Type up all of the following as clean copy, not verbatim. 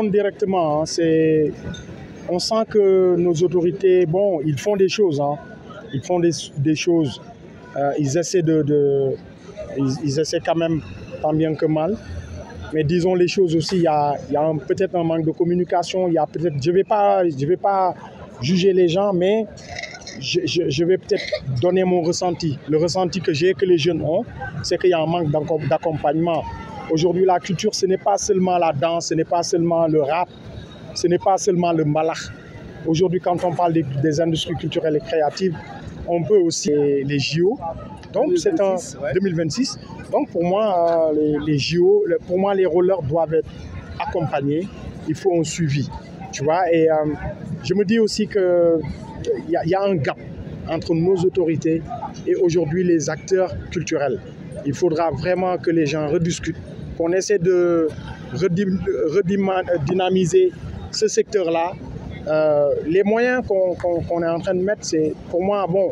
Directement, on sent que nos autorités, bon, ils font des choses, hein. Ils font des choses, ils essaient ils essaient quand même tant bien que mal. Mais disons les choses aussi, il y a peut-être un manque de communication, il y a peut-être, je vais pas juger les gens, mais je vais peut-être donner mon ressenti. Le ressenti que j'ai, que les jeunes ont, c'est qu'il y a un manque d'accompagnement. Aujourd'hui, la culture, ce n'est pas seulement la danse, ce n'est pas seulement le rap, ce n'est pas seulement le mbalax. Aujourd'hui, quand on parle des industries culturelles et créatives, on peut aussi les JO. Donc, c'est en 2026. Donc, pour moi, les JO, pour moi, les rollers doivent être accompagnés. Il faut un suivi, tu vois. Et je me dis aussi qu'il y a un gap entre nos autorités et aujourd'hui les acteurs culturels. Il faudra vraiment que les gens rediscutent, qu'on essaie de redynamiser ce secteur-là. Les moyens qu'on est en train de mettre, c'est pour moi, bon,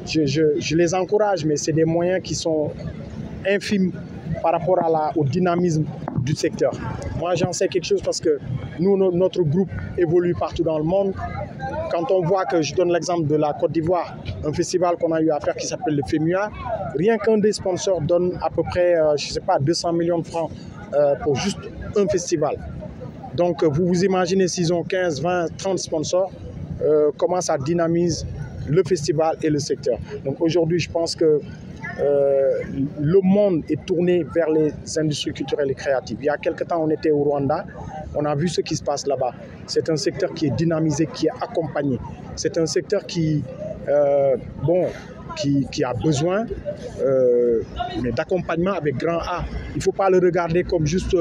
je les encourage, mais c'est des moyens qui sont infimes par rapport au dynamisme du secteur. Moi, j'en sais quelque chose parce que nous, notre groupe évolue partout dans le monde. Quand on voit que, je donne l'exemple de la Côte d'Ivoire, un festival qu'on a eu à faire qui s'appelle le FEMUA, rien qu'un des sponsors donne à peu près, je ne sais pas, 200 millions de francs pour juste un festival. Donc, vous vous imaginez s'ils ont 15, 20, 30 sponsors, comment ça dynamise le festival et le secteur. Donc aujourd'hui, je pense que le monde est tourné vers les industries culturelles et créatives. Il y a quelques temps, on était au Rwanda, on a vu ce qui se passe là-bas. C'est un secteur qui est dynamisé, qui est accompagné. C'est un secteur qui a besoin d'accompagnement avec grand A. Il ne faut pas le regarder comme juste,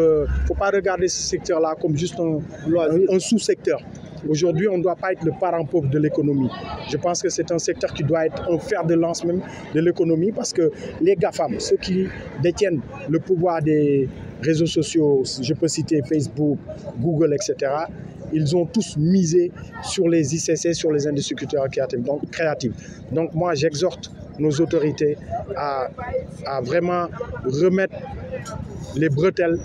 faut pas regarder ce secteur-là comme juste un sous-secteur. Aujourd'hui, on ne doit pas être le parent pauvre de l'économie. Je pense que c'est un secteur qui doit être un fer de lance même de l'économie parce que les GAFAM, ceux qui détiennent le pouvoir des réseaux sociaux, je peux citer Facebook, Google, etc., ils ont tous misé sur les ICC, sur les industries culturelles créatives. Donc moi, j'exhorte nos autorités à vraiment remettre les bretelles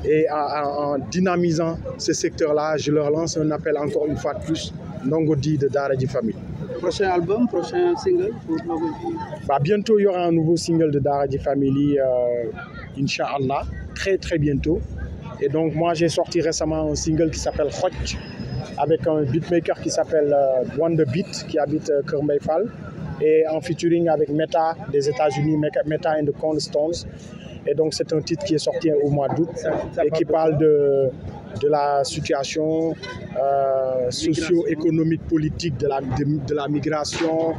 et en dynamisant ce secteur-là, je leur lance un appel encore une fois de plus, Ndongo-Di de Daradji Family. Prochain album, prochain single pour Ndongo-Di? Bientôt, il y aura un nouveau single de Daradji Family, Inch'Allah, très très bientôt. Et donc moi, j'ai sorti récemment un single qui s'appelle Khotch, avec un beatmaker qui s'appelle Wonder Beat, qui habite Kër Mbaye Fall, et en featuring avec Meta des États-Unis, Meta and the Cornerstones. Et donc c'est un titre qui est sorti au mois d'août et qui parle de la situation socio-économique, politique, de la migration,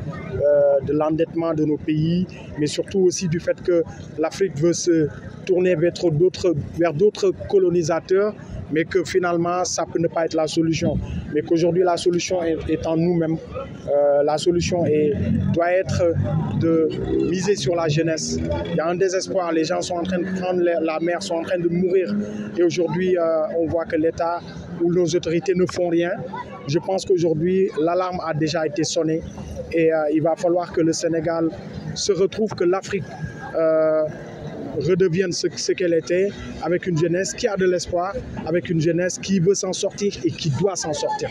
de l'endettement de nos pays, mais surtout aussi du fait que l'Afrique veut se tourner vers d'autres colonisateurs, mais que finalement ça peut ne pas être la solution. Mais qu'aujourd'hui la solution est en nous-mêmes. La solution doit être de miser sur la jeunesse. Il y a un désespoir, les gens sont en train de prendre la mer, sont en train de mourir. Et aujourd'hui, on voit que l'État ou nos autorités ne font rien. Je pense qu'aujourd'hui, l'alarme a déjà été sonnée et il va falloir que le Sénégal se retrouve, que l'Afrique redevienne ce qu'elle était, avec une jeunesse qui a de l'espoir, avec une jeunesse qui veut s'en sortir et qui doit s'en sortir.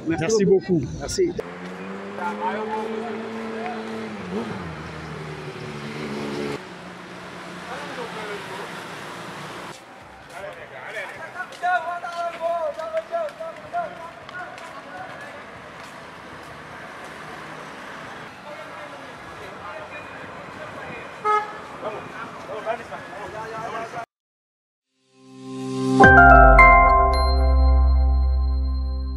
Merci beaucoup. Merci.